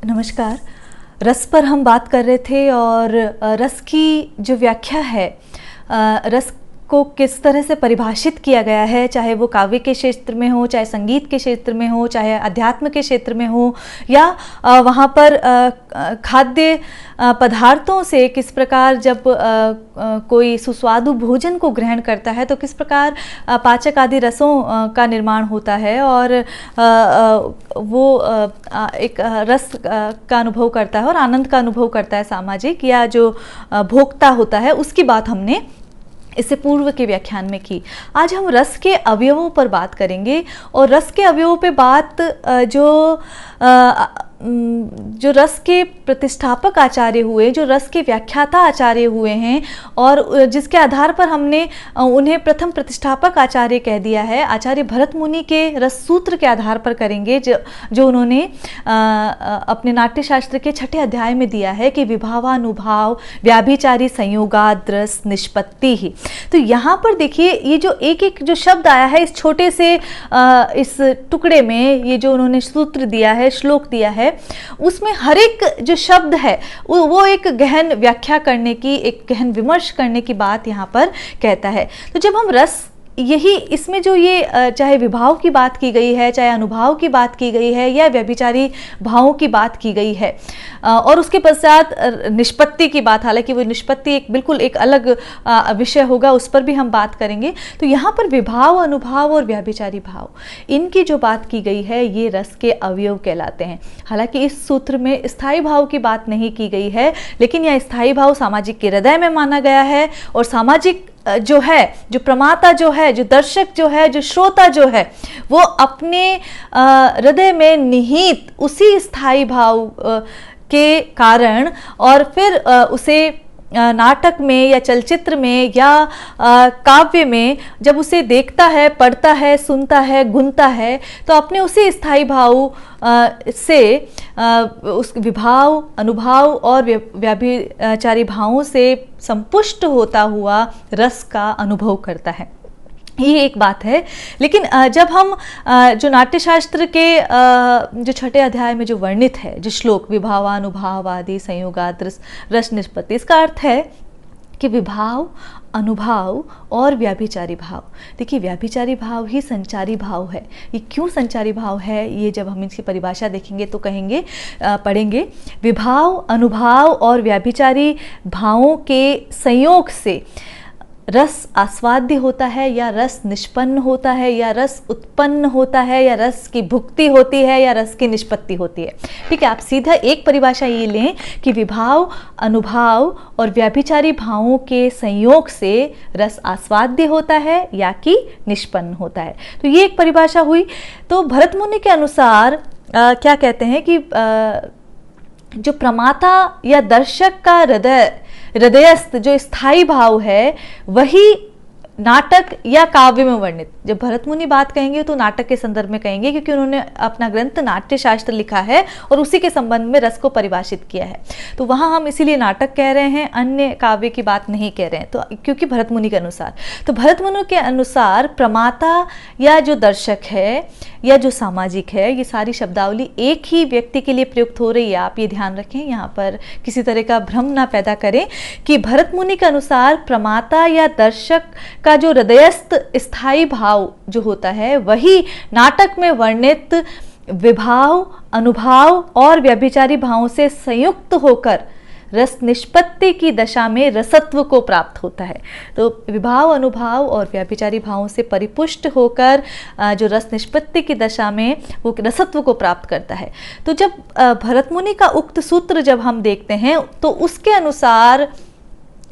नमस्कार। रस पर हम बात कर रहे थे और रस की जो व्याख्या है, रस को किस तरह से परिभाषित किया गया है, चाहे वो काव्य के क्षेत्र में हो, चाहे संगीत के क्षेत्र में हो, चाहे अध्यात्म के क्षेत्र में हो, या वहाँ पर खाद्य पदार्थों से किस प्रकार जब कोई सुस्वादु भोजन को ग्रहण करता है तो किस प्रकार पाचक आदि रसों का निर्माण होता है और वो एक रस का अनुभव करता है और आनंद का अनुभव करता है सामाजिक, या जो भोक्ता होता है उसकी बात हमने इससे पूर्व के व्याख्यान में की। आज हम रस के अवयवों पर बात करेंगे और रस के अवयवों पे बात जो रस के प्रतिष्ठापक आचार्य हुए, जो रस के व्याख्याता आचार्य हुए हैं और जिसके आधार पर हमने उन्हें प्रथम प्रतिष्ठापक आचार्य कह दिया है, आचार्य भरत मुनि के रस सूत्र के आधार पर करेंगे, जो उन्होंने अपने नाट्यशास्त्र के 6ठे अध्याय में दिया है कि विभावानुभाव व्याभिचारी संयोगाद रस निष्पत्ति ही। तो यहाँ पर देखिए, ये जो एक एक जो शब्द आया है इस छोटे से इस टुकड़े में, ये जो उन्होंने सूत्र दिया है, श्लोक दिया है, उसमें हर एक जो शब्द है वो एक गहन व्याख्या करने की, एक गहन विमर्श करने की बात यहाँ पर कहता है। तो जब हम रस, यही इसमें जो ये चाहे विभाव की बात की गई है, चाहे अनुभाव की बात की गई है, या व्यभिचारी भावों की बात की गई है, और उसके पश्चात निष्पत्ति की बात, हालांकि वो निष्पत्ति एक बिल्कुल एक अलग विषय होगा, उस पर भी हम बात करेंगे। तो यहाँ पर विभाव, अनुभाव और व्यभिचारी भाव, इनकी जो बात की गई है ये रस के अवयव कहलाते हैं। हालांकि इस सूत्र में स्थायी भाव की बात नहीं की गई है, लेकिन यह स्थायी भाव सामाजिक के हृदय में माना गया है, और सामाजिक जो है, जो प्रमाता जो है, जो दर्शक जो है, जो श्रोता जो है, वो अपने हृदय में निहित उसी स्थायी भाव के कारण और फिर उसे नाटक में या चलचित्र में या काव्य में जब उसे देखता है, पढ़ता है, सुनता है, गुनता है, तो अपने उसी स्थायी भाव से उस विभाव, अनुभाव और व्याभिचारी भावों से संपुष्ट होता हुआ रस का अनुभव करता है। ये एक बात है। लेकिन जब हम जो नाट्यशास्त्र के जो 6ठे अध्याय में जो वर्णित है, जो श्लोक विभावानुभाव आदि संयोगाद रस निष्पत्ति, इसका अर्थ है कि विभाव, अनुभाव और व्याभिचारी भाव। देखिए, व्याभिचारी भाव ही संचारी भाव है। ये क्यों संचारी भाव है, ये जब हम इसकी परिभाषा देखेंगे तो कहेंगे, पढ़ेंगे। विभाव, अनुभाव और व्याभिचारी भावों के संयोग से रस आस्वाद्य होता है, या रस निष्पन्न होता है, या रस उत्पन्न होता है, या रस की भुक्ति होती है, या रस की निष्पत्ति होती है। ठीक है, आप सीधा एक परिभाषा ये लें कि विभाव, अनुभाव और व्याभिचारी भावों के संयोग से रस आस्वाद्य होता है या कि निष्पन्न होता है। तो ये एक परिभाषा हुई। तो भरत मुनि के अनुसार क्या कहते हैं कि जो प्रमाता या दर्शक का हृदयस्थ जो स्थायी भाव है, वही नाटक या काव्य में वर्णित। जब भरत मुनि बात कहेंगे तो नाटक के संदर्भ में कहेंगे, क्योंकि उन्होंने अपना ग्रंथ नाट्यशास्त्र लिखा है और उसी के संबंध में रस को परिभाषित किया है। तो वहाँ हम इसीलिए नाटक कह रहे हैं, अन्य काव्य की बात नहीं कह रहे हैं, तो क्योंकि भरत मुनि के अनुसार। तो भरत मुनि के अनुसार प्रमाता या जो दर्शक है या जो सामाजिक है, ये सारी शब्दावली एक ही व्यक्ति के लिए प्रयुक्त हो रही है। आप ये ध्यान रखें, यहाँ पर किसी तरह का भ्रम ना पैदा करें कि भरत मुनि के अनुसार प्रमाता या दर्शक का जो हृदयस्थ स्थायी भाव जो होता है, वही नाटक में वर्णित विभाव, अनुभाव और व्यभिचारी भावों से संयुक्त होकर रस निष्पत्ति की दशा में रसत्व को प्राप्त होता है। तो विभाव, अनुभाव और व्याभिचारी भावों से परिपुष्ट होकर जो रस निष्पत्ति की दशा में वो रसत्व को प्राप्त करता है। तो जब भरत मुनि का उक्त सूत्र जब हम देखते हैं तो उसके अनुसार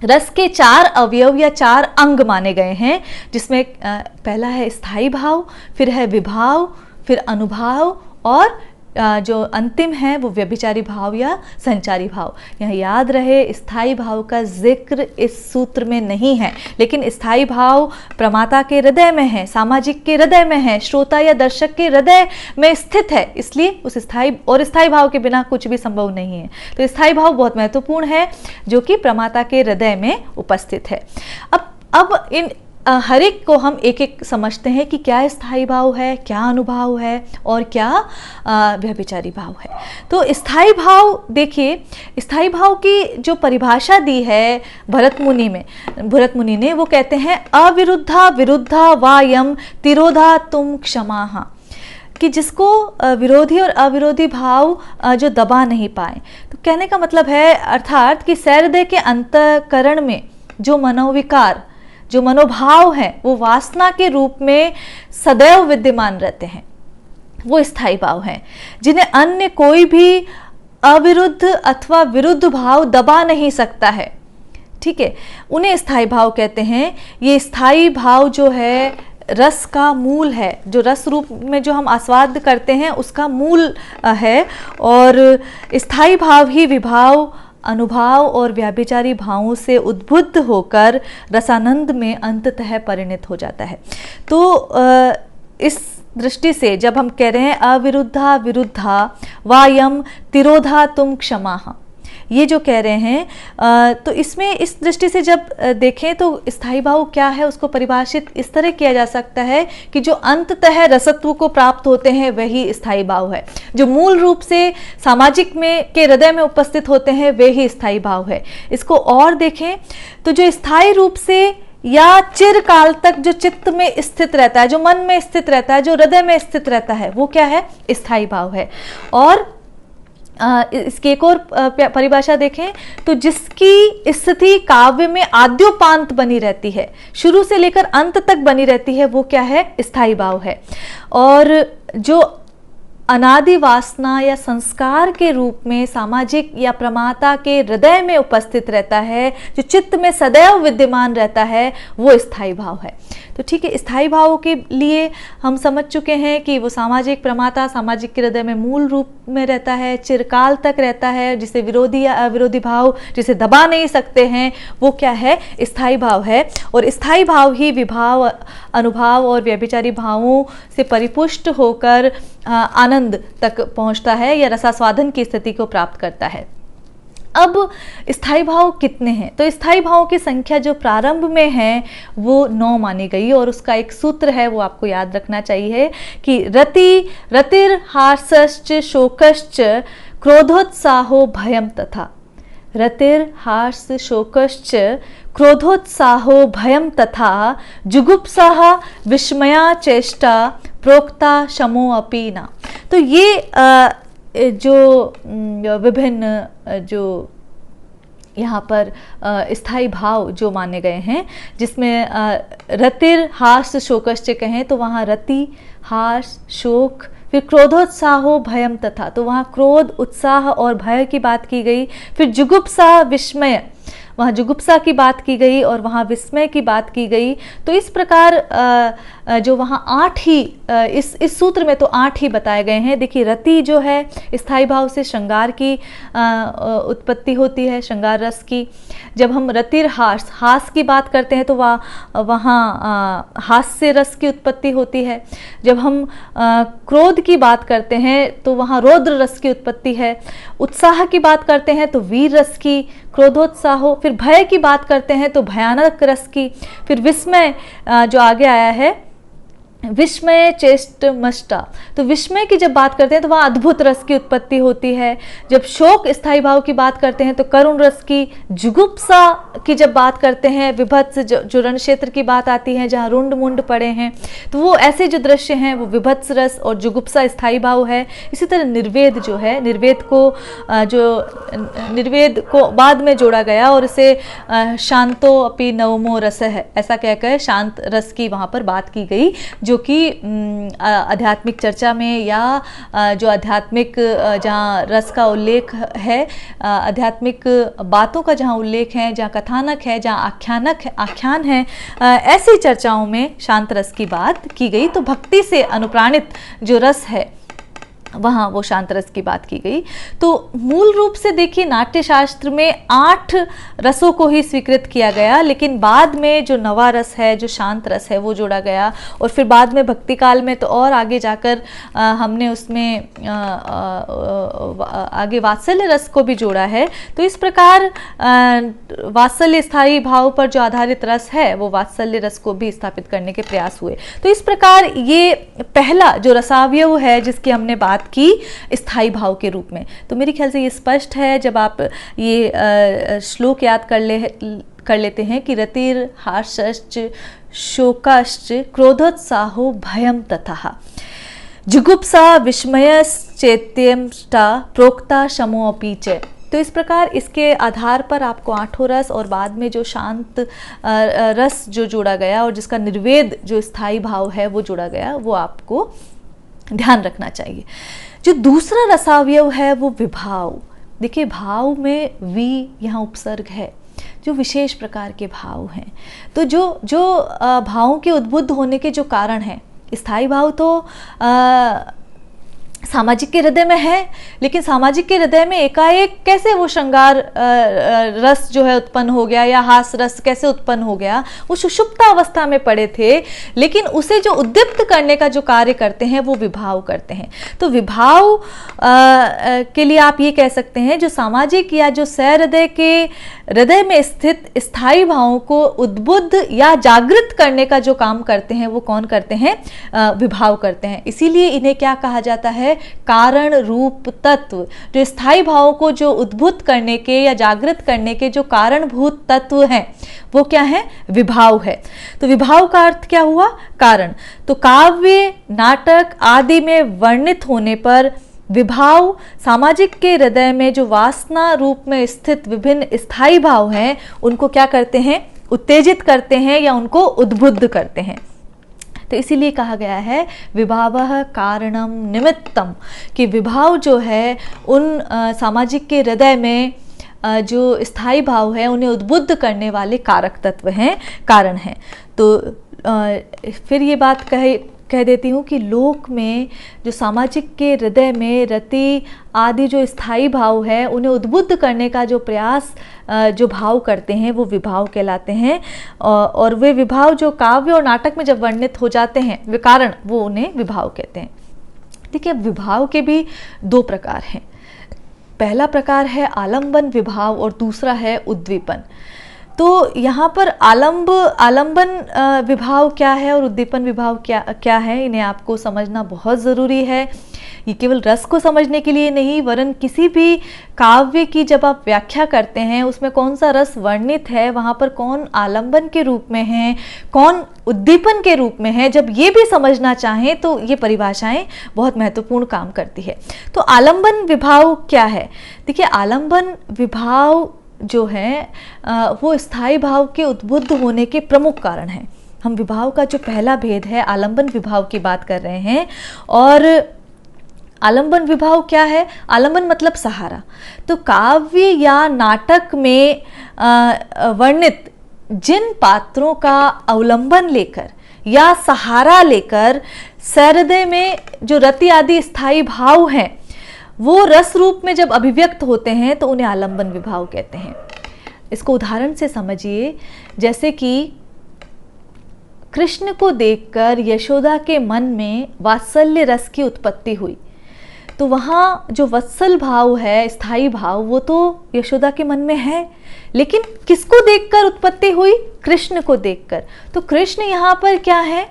रस के 4 अवयव या 4 अंग माने गए हैं, जिसमें पहला है स्थायी भाव, फिर है विभाव, फिर अनुभाव और जो अंतिम है वो व्यभिचारी भाव या संचारी भाव। यहाँ याद रहे, स्थायी भाव का जिक्र इस सूत्र में नहीं है, लेकिन स्थायी भाव प्रमाता के हृदय में है, सामाजिक के हृदय में है, श्रोता या दर्शक के हृदय में स्थित है, इसलिए उस स्थायी भाव के बिना कुछ भी संभव नहीं है। तो स्थायी भाव बहुत महत्वपूर्ण है, जो कि प्रमाता के हृदय में उपस्थित है। अब इन हर एक को हम एक एक समझते हैं कि क्या स्थायी भाव है, क्या अनुभाव है और क्या व्यभिचारी भाव है। तो स्थायी भाव देखिए, स्थायी भाव की जो परिभाषा दी है भरत मुनि ने वो कहते हैं अविरुद्धा विरुद्धा वायम तिरोधा तुम क्षमाहा, कि जिसको विरोधी और अविरोधी भाव जो दबा नहीं पाए। तो कहने का मतलब है अर्थात कि सहृदय के अंतःकरण में जो मनोविकार, जो मनोभाव हैं वो वासना के रूप में सदैव विद्यमान रहते हैं, वो स्थायी भाव हैं, जिन्हें अन्य कोई भी अविरुद्ध अथवा विरुद्ध भाव दबा नहीं सकता है। ठीक है, उन्हें स्थायी भाव कहते हैं। ये स्थायी भाव जो है रस का मूल है, जो रस रूप में जो हम आस्वाद करते हैं उसका मूल है, और स्थायी भाव ही विभाव, अनुभाव और व्याभिचारी भावों से उद्बुद्ध होकर रसानंद में अंततः परिणत हो जाता है। तो इस दृष्टि से जब हम कह रहे हैं अविरुद्धा विरुद्धा वायम तिरोधा तुम क्षमाहा, ये जो कह रहे हैं, तो इसमें इस दृष्टि से जब देखें तो स्थायी भाव क्या है उसको परिभाषित इस तरह किया जा सकता है कि जो अंततः रसत्व को प्राप्त होते हैं वही स्थायी भाव है, जो मूल रूप से सामाजिक में के हृदय में उपस्थित होते हैं वे ही स्थायी भाव है। इसको और देखें तो जो स्थायी रूप से या चिरकाल तक जो चित्त में स्थित रहता है, जो मन में स्थित रहता है, जो हृदय में स्थित रहता है, वो क्या है? स्थायी भाव है। और इसकी एक और परिभाषा देखें तो जिसकी स्थिति काव्य में आद्योपांत बनी रहती है, शुरू से लेकर अंत तक बनी रहती है, वो क्या है? स्थायी भाव है। और जो अनादि वासना या संस्कार के रूप में सामाजिक या प्रमाता के हृदय में उपस्थित रहता है, जो चित्त में सदैव विद्यमान रहता है, वो स्थायी भाव है। तो ठीक है, स्थायी भाव के लिए हम समझ चुके हैं कि वो सामाजिक प्रमाता, सामाजिक के हृदय में मूल रूप में रहता है, चिरकाल तक रहता है, जिसे विरोधी या अविरोधी भाव जिसे दबा नहीं सकते हैं, वो क्या है? स्थायी भाव है। और स्थायी भाव ही विभाव, अनुभाव और व्यभिचारी भावों से परिपुष्ट होकर आनंद तक पहुंचता है या रसास्वादन की स्थिति को प्राप्त करता है। अब स्थायी भाव कितने हैं? तो स्थायी भावों की संख्या जो प्रारंभ में है वो 9 मानी गई, और उसका एक सूत्र है वो आपको याद रखना चाहिए कि रतिर हास्यश्च शोकश्च क्रोधोत्साहो भयम तथा। रतिर हास्य शोकश्च क्रोधोत्साहो भयम तथा जुगुप्सा विस्मया चेष्टा प्रोक्ता शमो अपि न। तो ये जो विभिन्न जो यहाँ पर स्थायी भाव जो माने गए हैं, जिसमें रतिर हास्य शोकश्च कहें तो वहाँ रति, हास, शोक, फिर क्रोधोत्साहो भयम तथा, तो वहाँ क्रोध, उत्साह और भय की बात की गई। फिर जुगुप्सा विस्मय, वहाँ जुगुप्सा की बात की गई और वहाँ विस्मय की बात की गई। तो इस प्रकार जो वहाँ 8 ही इस सूत्र में तो 8 ही बताए गए हैं। देखिए, रति जो है स्थायी भाव से श्रृंगार की उत्पत्ति होती है, श्रृंगार रस की। जब हम रतिर हास की बात करते हैं तो वहाँ हास्य रस की उत्पत्ति होती है। जब हम क्रोध की बात करते हैं तो वहाँ रौद्र रस की उत्पत्ति है। उत्साह की बात करते हैं तो वीर रस की, क्रोधोत्साहो। फिर भय की बात करते हैं तो भयानक रस की। फिर विस्मय जो आगे आया है, विस्मय चेष्ट मष्टा, तो विस्मय की जब बात करते हैं तो वहाँ अद्भुत रस की उत्पत्ति होती है। जब शोक स्थायी भाव की बात करते हैं तो करुण रस की। जुगुप्सा की जब बात करते हैं, विभत्स जो रण क्षेत्र की बात आती है जहाँ रुंड मुंड पड़े हैं, तो वो ऐसे जो दृश्य हैं वो विभत्स रस और जुगुप्सा स्थायी भाव है। इसी तरह निर्वेद जो है, निर्वेद को बाद में जोड़ा गया और इसे शांतो अपि नवमो रस है, ऐसा कहकर शांत रस की वहाँ पर बात की गई, जो कि आध्यात्मिक चर्चा में या जो आध्यात्मिक जहाँ रस का उल्लेख है, आध्यात्मिक बातों का जहाँ उल्लेख है, जहाँ कथानक है, जहाँ आख्यान है, ऐसी चर्चाओं में शांत रस की बात की गई। तो भक्ति से अनुप्राणित जो रस है वहाँ वो शांत रस की बात की गई। तो मूल रूप से देखिए नाट्य शास्त्र में 8 रसों को ही स्वीकृत किया गया, लेकिन बाद में जो नवा रस है, जो शांत रस है, वो जोड़ा गया। और फिर बाद में भक्ति काल में तो और आगे जाकर हमने उसमें आगे वात्सल्य रस को भी जोड़ा है। तो इस प्रकार वात्सल्य स्थायी भाव पर जो आधारित रस है वो वात्सल्य रस को भी स्थापित करने के प्रयास हुए। तो इस प्रकार ये पहला जो रसावयव है जिसकी हमने बात की स्थायी भाव के रूप में। तो मेरे ख्याल से ये स्पष्ट है जब आप ये श्लोक याद कर लेते हैं कि रतिर हर्षश्च शोकाश्च क्रोधोत्साहो भयम तथा जुगुप्सा विस्मयश्चैत्यंष्टा प्रोक्ता शमोऽपि च। तो इस प्रकार इसके आधार पर आपको 8 रस और बाद में जो शांत रस जो जोड़ा गया और जिसका निर्वेद जो स्थायी भाव है वो जोड़ा गया, वो आपको ध्यान रखना चाहिए। जो दूसरा रसावयव है वो विभाव। देखिए भाव में वी यहाँ उपसर्ग है, जो विशेष प्रकार के भाव हैं। तो जो भावों के उद्बुद्ध होने के जो कारण हैं, स्थायी भाव तो सामाजिक के हृदय में है, लेकिन सामाजिक के हृदय में एकाएक कैसे वो श्रृंगार रस जो है उत्पन्न हो गया या हास रस कैसे उत्पन्न हो गया? वो सुषुप्त अवस्था में पड़े थे, लेकिन उसे जो उद्दीप्त करने का जो कार्य करते हैं वो विभाव करते हैं। तो विभाव के लिए आप ये कह सकते हैं जो सामाजिक या जो सहृदय के हृदय में स्थित स्थायी भावों को उद्बुद्ध या जागृत करने का जो काम करते हैं वो कौन करते हैं? विभाव करते हैं। इसीलिए इन्हें क्या कहा जाता है? कारण रूप तत्व। जो स्थायी भावों को जो उद्भुत करने के या जागृत करने के जो कारणभूत तत्व हैं वो क्या है? विभाव है। तो विभाव का अर्थ क्या हुआ? कारण। तो काव्य, नाटक आदि में वर्णित होने पर विभाव सामाजिक के हृदय में जो वासना रूप में स्थित विभिन्न स्थायी भाव हैं उनको क्या करते हैं? उत्तेजित करते हैं या उनको उद्बुद्ध करते हैं। तो इसीलिए कहा गया है विभावः कारणम निमित्तम, कि विभाव जो है उन सामाजिक के हृदय में जो स्थायी भाव है उन्हें उद्बुद्ध करने वाले कारक तत्व हैं, कारण हैं। तो फिर ये बात कह देती हूँ कि लोक में जो सामाजिक के हृदय में रति आदि जो स्थायी भाव है उन्हें उद्बुद्ध करने का जो प्रयास जो भाव करते हैं वो विभाव कहलाते हैं। और वे विभाव जो काव्य और नाटक में जब वर्णित हो जाते हैं वे कारण, वो उन्हें विभाव कहते हैं। देखिए विभाव के भी 2 प्रकार हैं। पहला प्रकार है आलंबन विभाव और दूसरा है उद्दीपन। तो यहाँ पर आलंबन विभाव क्या है और उद्दीपन विभाव क्या है, इन्हें आपको समझना बहुत ज़रूरी है। ये केवल रस को समझने के लिए नहीं, वरन किसी भी काव्य की जब आप व्याख्या करते हैं उसमें कौन सा रस वर्णित है, वहाँ पर कौन आलंबन के रूप में है, कौन उद्दीपन के रूप में है, जब ये भी समझना चाहें तो ये परिभाषाएं बहुत महत्वपूर्ण काम करती है। तो आलंबन विभाव क्या है? देखिए आलंबन विभाव जो है वो स्थायी भाव के उद्बुद्ध होने के प्रमुख कारण हैं। हम विभाव का जो पहला भेद है आलंबन विभाव की बात कर रहे हैं। और आलंबन विभाव क्या है? आलंबन मतलब सहारा। तो काव्य या नाटक में वर्णित जिन पात्रों का अवलंबन लेकर या सहारा लेकर सहृदय में जो रति आदि स्थायी भाव हैं वो रस रूप में जब अभिव्यक्त होते हैं तो उन्हें आलंबन विभाव कहते हैं। इसको उदाहरण से समझिए, जैसे कि कृष्ण को देखकर यशोदा के मन में वात्सल्य रस की उत्पत्ति हुई, तो वहाँ जो वत्सल भाव है, स्थायी भाव, वो तो यशोदा के मन में है, लेकिन किसको देखकर उत्पत्ति हुई? कृष्ण को देखकर। तो कृष्ण यहाँ पर क्या है?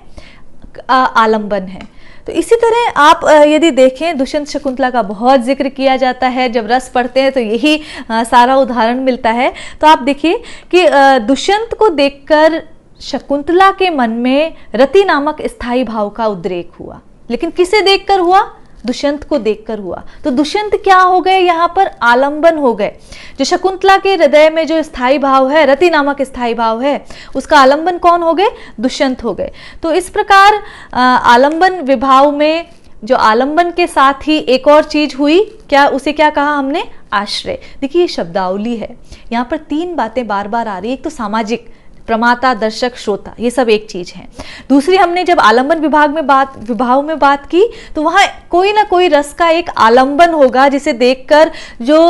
आलंबन है। तो इसी तरह आप यदि देखें, दुष्यंत शकुंतला का बहुत जिक्र किया जाता है, जब रस पढ़ते हैं तो यही सारा उदाहरण मिलता है। तो आप देखिए कि दुष्यंत को देखकर शकुंतला के मन में रति नामक स्थायी भाव का उद्रेक हुआ, लेकिन किसे देखकर हुआ? दुष्यंत को देखकर हुआ। तो दुष्यंत क्या हो गए? यहाँ पर आलंबन हो गए। जो शकुंतला के हृदय में जो स्थायी भाव है, रति नामक स्थायी भाव है, उसका आलंबन कौन हो गए? दुष्यंत हो गए। तो इस प्रकार आलंबन विभाव में जो आलंबन के साथ ही एक और चीज हुई, क्या? उसे क्या कहा हमने? आश्रय। देखिए ये शब्दावली है, यहाँ पर 3 बातें बार बार आ रही है। एक तो सामाजिक, प्रमाता, दर्शक, श्रोता, ये सब एक चीज है। दूसरी, हमने जब आलंबन विभाव में बात की तो वहां कोई ना कोई रस का एक आलंबन होगा जिसे देखकर जो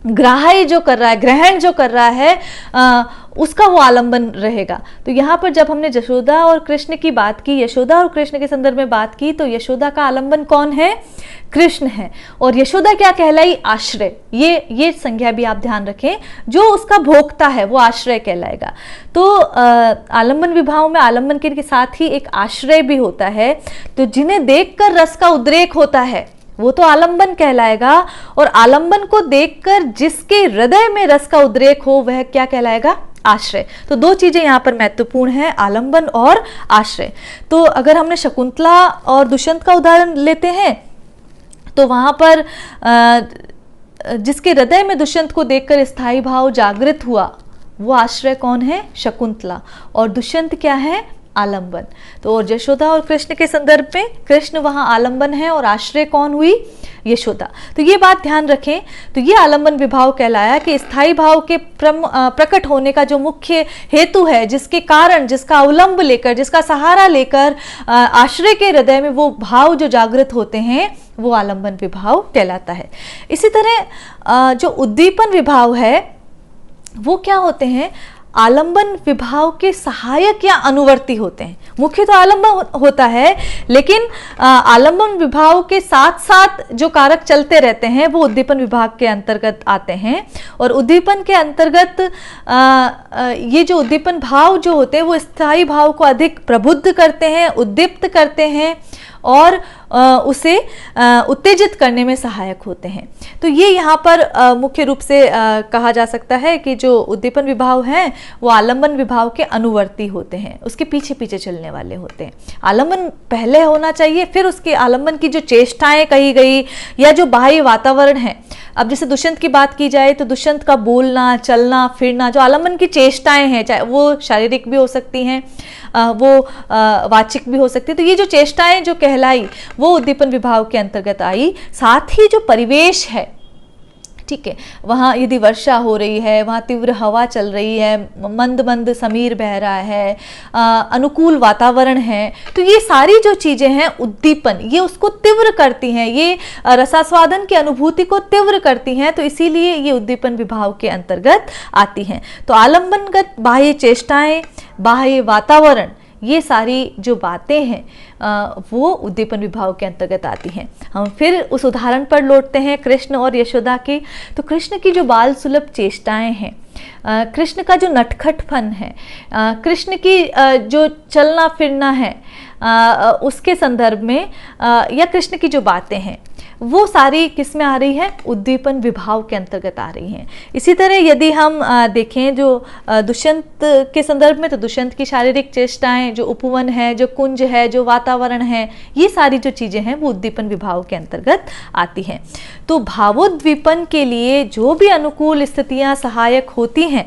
ग्राह्य जो कर रहा है, ग्रहण जो कर रहा है, उसका वो आलंबन रहेगा। तो यहाँ पर जब हमने यशोदा और कृष्ण की बात की, यशोदा और कृष्ण के संदर्भ में बात की, तो यशोदा का आलंबन कौन है? कृष्ण है। और यशोदा क्या कहलाई? आश्रय। ये संज्ञा भी आप ध्यान रखें, जो उसका भोक्ता है वो आश्रय कहलाएगा। तो आलंबन विभाव में आलंबन के साथ ही एक आश्रय भी होता है। तो जिन्हें देखकर रस का उद्रेक होता है वो तो आलंबन कहलाएगा, और आलंबन को देखकर जिसके हृदय में रस का उद्रेक हो वह क्या कहलाएगा? आश्रय। तो दो चीजें यहाँ पर महत्वपूर्ण है, आलंबन और आश्रय। तो अगर हमने शकुंतला और दुष्यंत का उदाहरण लेते हैं तो वहां पर जिसके हृदय में दुष्यंत को देखकर स्थायी भाव जागृत हुआ वो आश्रय कौन है? शकुंतला। और दुष्यंत क्या है? आलंबन। तो और यशोदा और कृष्ण के संदर्भ में कृष्ण वहां आलंबन है और आश्रय कौन हुई? यशोदा। तो ये बात ध्यान रखें। तो ये आलंबन विभाव कहलाया कि स्थायी भाव के प्रकट होने का जो मुख्य हेतु है, जिसके कारण, जिसका अवलंब लेकर, जिसका सहारा लेकर आश्रय के हृदय में वो भाव जो जागृत होते हैं वो आलंबन विभाव कहलाता है। इसी तरह जो उद्दीपन विभाव है वो क्या होते हैं? आलंबन विभाव के सहायक या अनुवर्ती होते हैं। मुख्य तो आलंबन होता है, लेकिन आलंबन विभाव के साथ साथ जो कारक चलते रहते हैं वो उद्दीपन विभाग के अंतर्गत आते हैं। और उद्दीपन के अंतर्गत ये जो उद्दीपन भाव जो होते हैं वो स्थायी भाव को अधिक प्रबुद्ध करते हैं, उद्दीप्त करते हैं और उसे उत्तेजित करने में सहायक होते हैं। तो ये यहाँ पर मुख्य रूप से कहा जा सकता है कि जो उद्दीपन विभाव हैं वो आलंबन विभाव के अनुवर्ती होते हैं, उसके पीछे पीछे चलने वाले होते हैं। आलंबन पहले होना चाहिए, फिर उसके आलंबन की जो चेष्टाएं कही गई या जो बाह्य वातावरण है। अब जैसे दुष्यंत की बात की जाए तो दुष्यंत का बोलना, चलना, फिरना, जो आलंबन की चेष्टाएं हैं, चाहे वो शारीरिक भी हो सकती हैं, वो वाचिक भी हो सकती है। तो ये जो चेष्टाएं जो कहलाई वो उद्दीपन विभाव के अंतर्गत आई। साथ ही जो परिवेश है, ठीक है, वहाँ यदि वर्षा हो रही है, वहाँ तीव्र हवा चल रही है, मंद मंद समीर बह रहा है, अनुकूल वातावरण है, तो ये सारी जो चीज़ें हैं उद्दीपन, ये उसको तीव्र करती हैं, ये रसास्वादन की अनुभूति को तीव्र करती हैं। तो इसीलिए ये उद्दीपन विभाव के अंतर्गत आती हैं। तो आलंबनगत बाह्य चेष्टाएं, बाह्य वातावरण, ये सारी जो बातें हैं वो उद्दीपन विभाव के अंतर्गत आती हैं। हम फिर उस उदाहरण पर लौटते हैं कृष्ण और यशोदा के। तो कृष्ण की जो बाल सुलभ चेष्टाएं हैं, कृष्ण का जो नटखटपन है, कृष्ण की जो चलना फिरना है, उसके संदर्भ में या कृष्ण की जो बातें हैं वो सारी किस में आ रही है? उद्दीपन विभाव के अंतर्गत आ रही हैं। इसी तरह यदि हम देखें जो दुष्यंत के संदर्भ में, तो दुष्यंत की शारीरिक चेष्टाएं, जो उपवन है, जो कुंज है, जो वातावरण है, ये सारी जो चीज़ें हैं वो उद्दीपन विभाव के अंतर्गत आती हैं। तो भावोद्दीपन के लिए जो भी अनुकूल स्थितियां सहायक होती हैं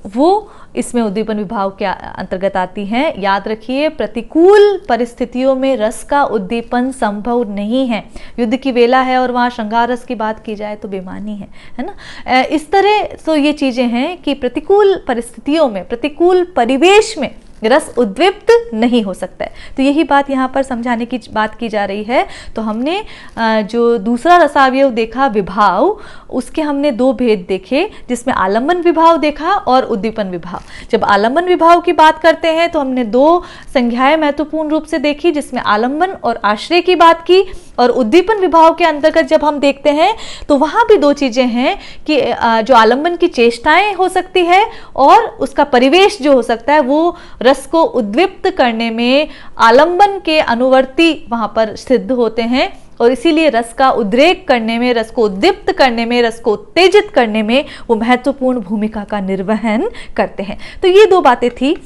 वो इसमें उद्दीपन विभाव के अंतर्गत आती हैं। याद रखिए, प्रतिकूल परिस्थितियों में रस का उद्दीपन संभव नहीं है। युद्ध की वेला है और वहाँ श्रृंगार रस की बात की जाए तो बेमानी है ना। इस तरह तो ये चीज़ें हैं कि प्रतिकूल परिस्थितियों में, प्रतिकूल परिवेश में रस उद्दीप्त नहीं हो सकता है। तो यही बात यहाँ पर समझाने की बात की जा रही है। तो हमने जो दूसरा रसावयव देखा विभाव, उसके हमने दो भेद देखे, जिसमें आलंबन विभाव देखा और उद्दीपन विभाव। जब आलंबन विभाव की बात करते हैं तो हमने दो संज्ञाएं महत्वपूर्ण रूप से देखी, जिसमें आलंबन और आश्रय की बात की। और उद्दीपन विभाव के अंतर्गत जब हम देखते हैं तो वहाँ भी दो चीज़ें हैं कि जो आलंबन की चेष्टाएं हो सकती है और उसका परिवेश जो हो सकता है वो रस को उद्दीप्त करने में आलंबन के अनुवर्ती वहाँ पर सिद्ध होते हैं। और इसीलिए रस का उद्रेक करने में, रस को उद्दीप्त करने में, रस को उत्तेजित करने में वो महत्वपूर्ण भूमिका का निर्वहन करते हैं। तो ये दो बातें थी।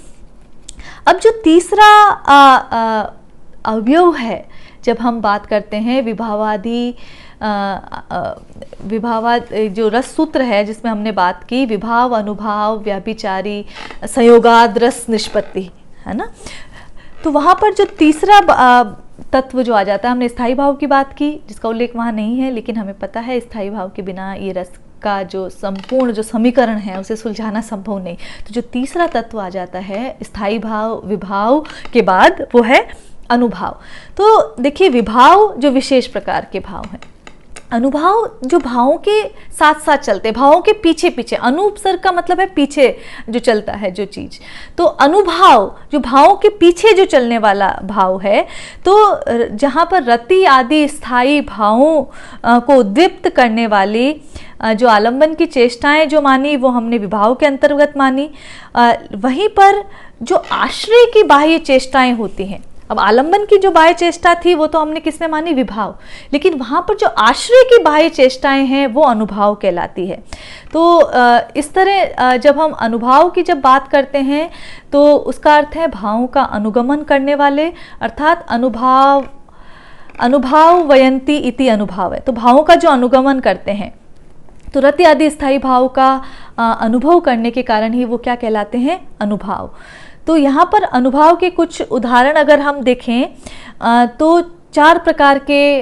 अब जो तीसरा अवयव है, जब हम बात करते हैं विभावादि, जो रस सूत्र है जिसमें हमने बात की विभाव, अनुभाव, व्याभिचारी, संयोगाद रस निष्पत्ति, है ना। तो वहाँ पर जो तीसरा तत्व जो आ जाता है, हमने स्थायी भाव की बात की जिसका उल्लेख वहाँ नहीं है, लेकिन हमें पता है स्थायी भाव के बिना ये रस का जो संपूर्ण जो समीकरण है उसे सुलझाना संभव नहीं। तो जो तीसरा तत्व आ जाता है स्थायी भाव विभाव के बाद, वो है अनुभाव। तो देखिए, विभाव जो विशेष प्रकार के भाव हैं, अनुभाव जो भावों के साथ साथ चलते हैं, भावों के पीछे पीछे। अनुपसर्ग का मतलब है पीछे जो चलता है जो चीज। तो अनुभाव जो भावों के पीछे जो चलने वाला भाव है, तो जहाँ पर रति आदि स्थायी भावों को उद्दीप्त करने वाली जो आलंबन की चेष्टाएं जो मानी, वो हमने विभाव के अंतर्गत मानी। वहीं पर जो आश्रय की बाह्य चेष्टाएं होती हैं, अब आलंबन की जो बाह्य चेष्टा थी वो तो हमने किसमें मानी, विभाव, लेकिन वहाँ पर जो आश्रय की बाह्य चेष्टाएं हैं वो अनुभाव कहलाती है। तो इस तरह जब हम अनुभाव की जब बात करते हैं तो उसका अर्थ है भावों का अनुगमन करने वाले, अर्थात अनुभाव वयंती इति अनुभाव है। तो भावों का जो अनुगमन करते हैं, तो रति आदि स्थायी भाव का अनुभव करने के कारण ही वो क्या कहलाते हैं, अनुभाव। तो यहाँ पर अनुभाव के कुछ उदाहरण अगर हम देखें तो 4 प्रकार के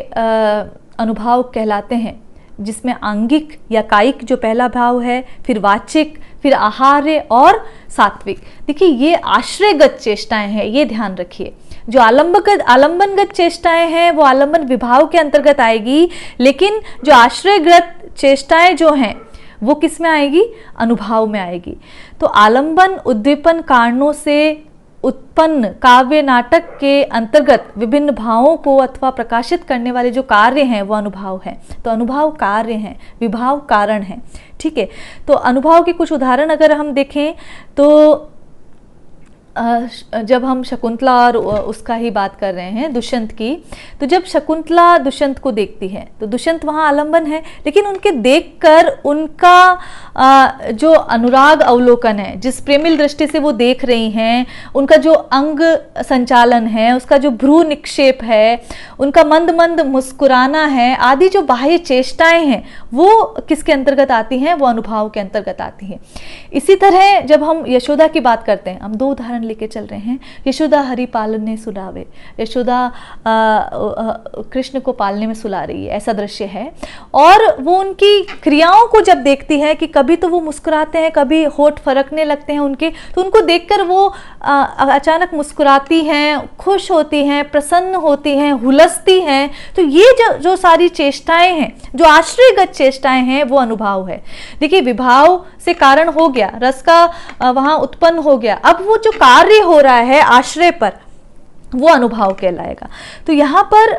अनुभाव कहलाते हैं, जिसमें आंगिक या कायिक जो पहला भाव है, फिर वाचिक, फिर आहार्य और सात्विक। देखिए, ये आश्रयगत चेष्टाएं हैं, ये ध्यान रखिए। जो आलंबनगत चेष्टाएं हैं वो आलंबन विभाव के अंतर्गत आएगी, लेकिन जो आश्रयगत चेष्टाएं जो हैं वो किस में आएगी, अनुभाव में आएगी। तो आलंबन उद्दीपन कारणों से उत्पन्न काव्य नाटक के अंतर्गत विभिन्न भावों को अथवा प्रकाशित करने वाले जो कार्य हैं वो अनुभाव हैं। तो अनुभाव कार्य हैं, विभाव कारण हैं, ठीक है। तो अनुभाव के कुछ उदाहरण अगर हम देखें तो जब हम शकुंतला और उसका ही बात कर रहे हैं, दुष्यंत की, तो जब शकुंतला दुष्यंत को देखती है तो दुष्यंत वहाँ आलंबन है, लेकिन उनके देखकर उनका जो अनुराग अवलोकन है, जिस प्रेमिल दृष्टि से वो देख रही हैं, उनका जो अंग संचालन है, उसका जो भ्रू निक्षेप है, उनका मंद मंद मुस्कुराना है, आदि जो बाह्य चेष्टाएं हैं वो किसके अंतर्गत आती हैं, वो अनुभाव के अंतर्गत आती हैं। इसी तरह जब हम यशोदा की बात करते हैं, हम 2 उदाहरण लेके चल रहे हैं। यशोदा हरि पालने सुलावे, यशोदा कृष्ण को पालने में सुला रही है, ऐसा दृश्य है। और वो उनकी क्रियाओं को जब देखती है कि कभी तो वो मुस्कुराते हैं, कभी होठ फरकने लगते हैं उनके, तो उनको देखकर वो अचानक मुस्कुराती हैं, खुश होती हैं, प्रसन्न होती हैं, हुलसती हैं। तो ये जो सारी चेष्टाएं हैं, जो आश्रयगत चेष्टाएं हैं, वो अनुभाव है। देखिए, विभाव से कारण हो गया, रस का वहां उत्पन्न हो गया, अब वो जो कार्य हो रहा है आश्रय पर, वो अनुभाव कहलाएगा। तो यहाँ पर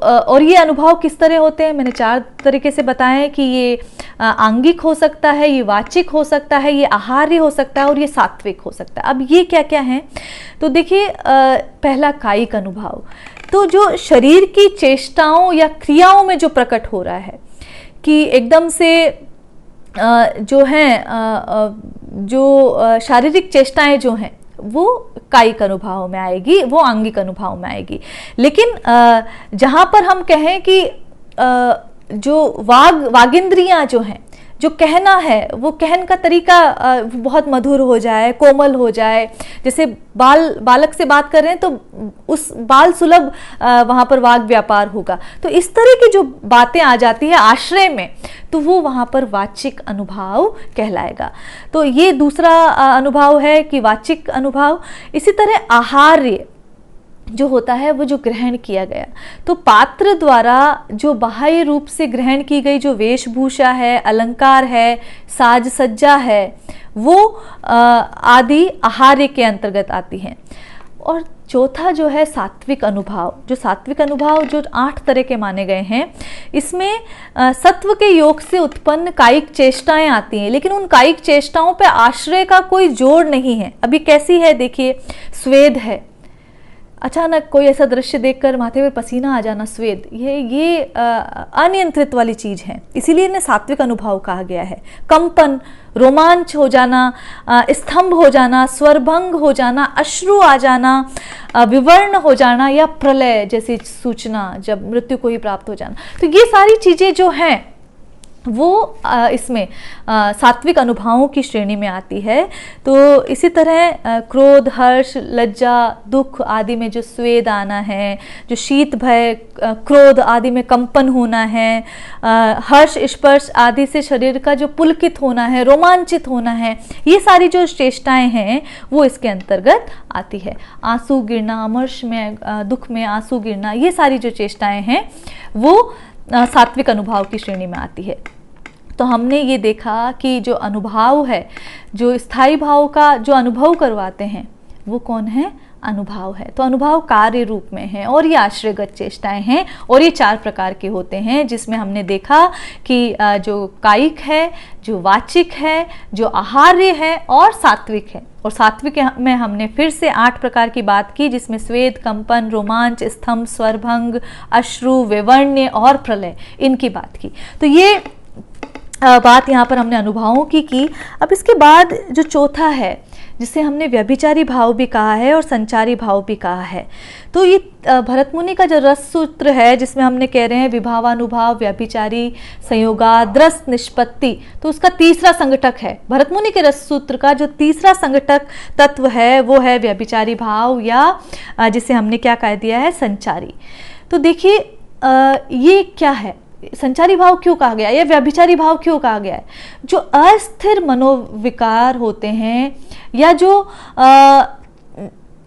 और ये अनुभाव किस तरह होते हैं, मैंने 4 तरीके से बताए कि ये आंगिक हो सकता है, ये वाचिक हो सकता है, ये आहार्य हो सकता है और ये सात्विक हो सकता है। अब ये क्या क्या है, तो देखिए, पहला कायिक अनुभाव, तो जो शरीर की चेष्टाओं या क्रियाओं में जो प्रकट हो रहा है कि एकदम से जो हैं जो शारीरिक चेष्टाएं जो हैं वो कायिक अनुभाव में आएगी, वो आंगिक अनुभाव में आएगी। लेकिन जहाँ पर हम कहें कि जो वागिंद्रियां जो हैं, जो कहना है, वो कहन का तरीका बहुत मधुर हो जाए, कोमल हो जाए, जैसे बालक से बात कर रहे हैं तो उस बाल सुलभ वहाँ पर वाग व्यापार होगा। तो इस तरह की जो बातें आ जाती है आश्रय में, तो वो वहाँ पर वाचिक अनुभाव कहलाएगा। तो ये दूसरा अनुभाव है कि वाचिक अनुभाव। इसी तरह आहार्य जो होता है वो जो ग्रहण किया गया, तो पात्र द्वारा जो बाह्य रूप से ग्रहण की गई जो वेशभूषा है, अलंकार है, साज सज्जा है, वो आदि आहार्य के अंतर्गत आती हैं। और चौथा जो है सात्विक अनुभाव, जो सात्विक अनुभाव जो 8 तरह के माने गए हैं, इसमें सत्व के योग से उत्पन्न कायिक चेष्टाएं आती हैं, लेकिन उन कायिक चेष्टाओं पे आश्रय का कोई जोड़ नहीं है। अभी कैसी है देखिए, स्वेद है, अचानक कोई ऐसा दृश्य देखकर माथे पर पसीना आ जाना, स्वेद, ये अनियंत्रित वाली चीज है, इसीलिए इन्हें सात्विक अनुभाव कहा गया है। कंपन, रोमांच हो जाना, स्तंभ हो जाना, स्वरभंग हो जाना, अश्रु आ जाना, विवर्ण हो जाना या प्रलय जैसी सूचना, जब मृत्यु को ही प्राप्त हो जाना, तो ये सारी चीजें जो हैं वो इसमें सात्विक अनुभवों की श्रेणी में आती है। तो इसी तरह क्रोध, हर्ष, लज्जा, दुख आदि में जो स्वेद आना है, जो शीत, भय, क्रोध आदि में कंपन होना है, हर्ष, स्पर्श आदि से शरीर का जो पुलकित होना है, रोमांचित होना है, ये सारी जो चेष्टाएं हैं वो इसके अंतर्गत आती है। आंसू गिरना, अमर्ष में, दुख में आंसू गिरना, ये सारी जो चेष्टाएं हैं वो सात्विक अनुभाव की श्रेणी में आती है। तो हमने ये देखा कि जो अनुभाव है, जो स्थायी भाव का जो अनुभव करवाते हैं, वो कौन है? अनुभाव है। तो अनुभाव कार्य रूप में है और ये आश्रयगत चेष्टाएं हैं और ये 4 प्रकार के होते हैं, जिसमें हमने देखा कि जो कायिक है, जो वाचिक है, जो आहार्य है और सात्विक है। और सात्विक में हमने फिर से 8 प्रकार की बात की, जिसमें स्वेद, कंपन, रोमांच, स्तंभ, स्वरभंग, अश्रु, विवर्ण्य और प्रलय, इनकी बात की। तो ये बात यहाँ पर हमने अनुभवों की। अब इसके बाद जो चौथा है, जिसे हमने व्यभिचारी भाव भी कहा है और संचारी भाव भी कहा है, तो ये भरत मुनि का जो रस सूत्र है, जिसमें हमने कह रहे हैं विभावानुभाव, व्यभिचारी, संयोगाद्रस, निष्पत्ति, तो उसका तीसरा संघटक है। भरत मुनि के रस सूत्र का जो तीसरा संघटक तत्व है वो है व्यभिचारी भाव, या जिसे हमने क्या कह दिया है? संचारी। तो देखिए ये क्या है? संचारी भाव क्यों कहा गया या व्यभिचारी भाव क्यों कहा गया है? जो अस्थिर मनोविकार होते हैं या जो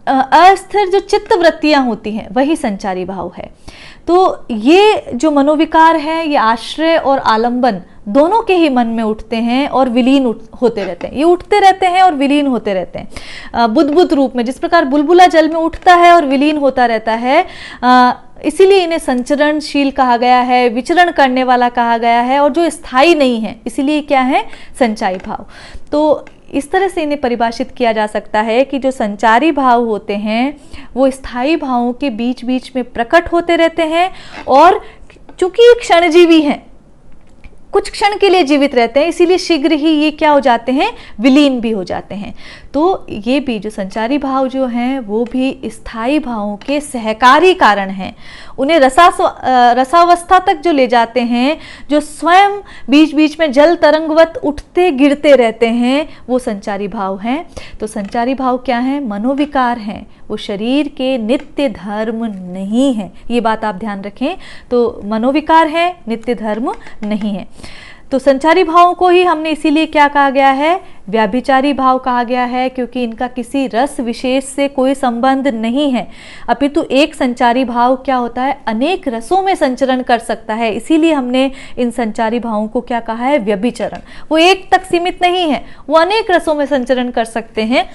अस्थिर जो चित्त वृत्तियां होती हैं, वही संचारी भाव है। तो ये जो मनोविकार है, ये आश्रय और आलंबन दोनों के ही मन में उठते हैं और विलीन होते रहते हैं। ये उठते रहते हैं और विलीन होते रहते हैं बुद्बुद रूप में, जिस प्रकार बुलबुला जल में उठता है और विलीन होता रहता है, इसीलिए इन्हें संचरणशील कहा गया है, विचरण करने वाला कहा गया है, और जो स्थायी नहीं है, इसीलिए क्या है? संचारी भाव। तो इस तरह से इन्हें परिभाषित किया जा सकता है कि जो संचारी भाव होते हैं वो स्थायी भावों के बीच बीच में प्रकट होते रहते हैं, और चूंकि ये क्षणजीवी हैं, कुछ क्षण के लिए जीवित रहते हैं, इसीलिए शीघ्र ही ये क्या हो जाते हैं? विलीन भी हो जाते हैं। तो ये भी जो संचारी भाव जो हैं वो भी स्थायी भावों के सहकारी कारण हैं। उन्हें रसावस्था तक जो ले जाते हैं, जो स्वयं बीच बीच में जल तरंगवत उठते गिरते रहते हैं, वो संचारी भाव हैं। तो संचारी भाव क्या हैं? मनोविकार हैं, वो शरीर के नित्य धर्म नहीं है। ये बात आप ध्यान रखें। तो मनोविकार है, नित्य धर्म नहीं है। तो संचारी भावों को ही हमने इसीलिए क्या कहा गया है? व्यभिचारी भाव कहा गया है, क्योंकि इनका किसी रस विशेष से कोई संबंध नहीं है, अपितु एक संचारी भाव क्या होता है? अनेक रसों में संचरण कर सकता है। इसीलिए हमने इन संचारी भावों को क्या कहा है? व्यभिचरण। वो एक तक सीमित नहीं है, वो अनेक रसों में संचरण कर सकते हैं।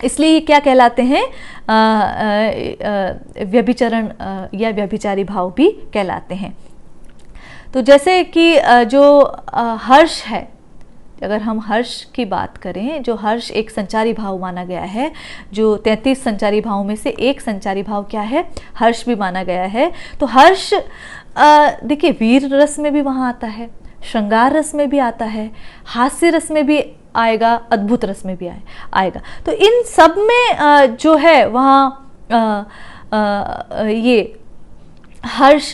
इसलिए ये क्या कहलाते हैं? व्यभिचरण या व्यभिचारी भाव भी कहलाते हैं। तो जैसे कि जो हर्ष है, अगर हम हर्ष की बात करें, जो हर्ष एक संचारी भाव माना गया है, जो 33 संचारी भावों में से एक संचारी भाव क्या है? हर्ष भी माना गया है। तो हर्ष देखिए वीर रस में भी वहाँ आता है, श्रृंगार रस में भी आता है, हास्य रस में भी आएगा, अद्भुत रस में भी आएगा। तो इन सब में जो है वहाँ ये हर्ष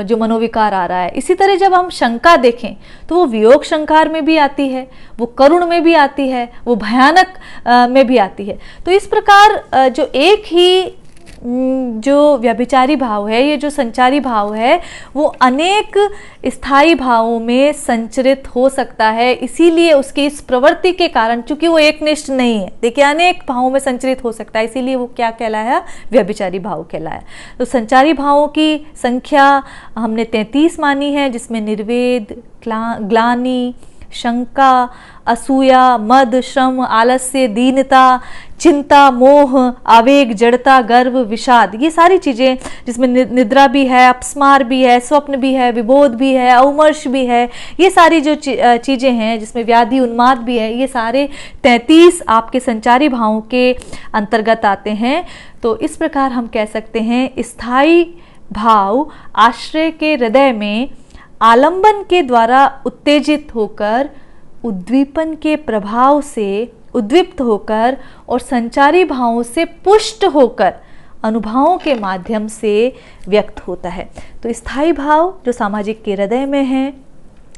जो मनोविकार आ रहा है। इसी तरह जब हम शंका देखें तो वो वियोग शंकार में भी आती है, वो करुण में भी आती है, वो भयानक में भी आती है। तो इस प्रकार जो एक ही जो व्यभिचारी भाव है, ये जो संचारी भाव है, वो अनेक स्थायी भावों में संचरित हो सकता है। इसीलिए उसकी इस प्रवृत्ति के कारण, चूंकि वो एकनिष्ठ नहीं है, देखिए अनेक भावों में संचरित हो सकता है, इसीलिए वो क्या कहलाया? व्यभिचारी भाव कहलाया। तो संचारी भावों की संख्या हमने 33 मानी है, जिसमें निर्वेद, ग्लानि, शंका, असूया, मद, श्रम, आलस्य, दीनता, चिंता, मोह, आवेग, जड़ता, गर्व, विषाद, ये सारी चीज़ें, जिसमें निद्रा भी है, अपस्मार भी है, स्वप्न भी है, विबोध भी है, अवमर्श भी है, ये सारी जो चीज़ें हैं, जिसमें व्याधि, उन्माद भी है, ये सारे 33 आपके संचारी भावों के अंतर्गत आते हैं। तो इस प्रकार हम कह सकते हैं स्थायी भाव आश्रय के हृदय में आलंबन के द्वारा उत्तेजित होकर, उद्दीपन के प्रभाव से उद्दीप्त होकर और संचारी भावों से पुष्ट होकर अनुभवों के माध्यम से व्यक्त होता है। तो स्थायी भाव जो सामाजिक के हृदय में है,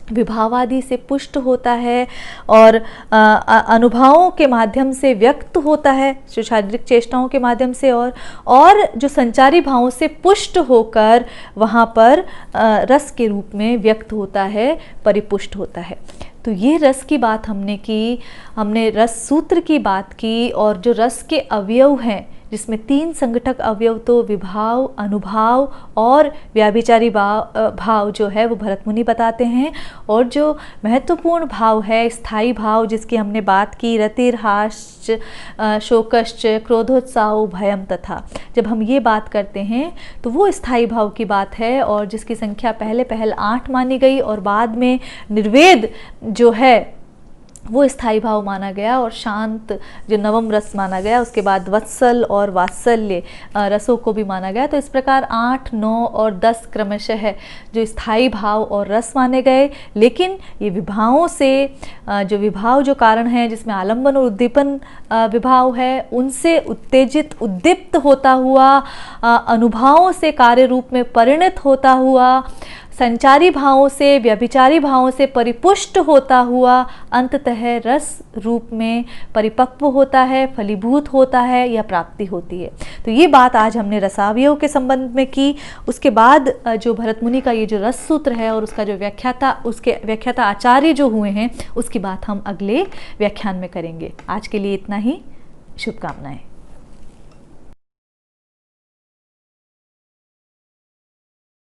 विभावादि से पुष्ट होता है और अनुभवों के माध्यम से व्यक्त होता है, जो शारीरिक चेष्टाओं के माध्यम से, और जो संचारी भावों से पुष्ट होकर वहाँ पर रस के रूप में व्यक्त होता है, परिपुष्ट होता है। तो ये रस की बात हमने की, हमने रस सूत्र की बात की, और जो रस के अवयव हैं जिसमें 3 संघटक अवयव तो विभाव, अनुभाव और व्याभिचारी भाव जो है वो भरत मुनि बताते हैं। और जो महत्वपूर्ण भाव है, स्थायी भाव जिसकी हमने बात की, रतिर, हास्य, शोकश्च, क्रोधोत्साह, भयम तथा, जब हम ये बात करते हैं तो वो स्थायी भाव की बात है, और जिसकी संख्या पहले 8 मानी गई और बाद में निर्वेद जो है वो स्थायी भाव माना गया, और शांत जो नवम रस माना गया, उसके बाद वत्सल और वात्सल्य रसों को भी माना गया। तो इस प्रकार 8, 9 और 10 क्रमशः जो स्थायी भाव और रस माने गए। लेकिन ये विभावों से जो विभाव जो कारण है, जिसमें आलंबन और उद्दीपन विभाव है, उनसे उत्तेजित, उद्दीप्त होता हुआ, अनुभवों से कार्य रूप में परिणत होता हुआ, संचारी भावों से, व्यभिचारी भावों से परिपुष्ट होता हुआ, अंततः रस रूप में परिपक्व होता है, फलीभूत होता है या प्राप्ति होती है। तो ये बात आज हमने रसावयव के संबंध में की। उसके बाद जो भरत मुनि का ये जो रस सूत्र है और उसका जो व्याख्याता, उसके व्याख्याता आचार्य जो हुए हैं, उसकी बात हम अगले व्याख्यान में करेंगे। आज के लिए इतना ही। शुभकामनाएं।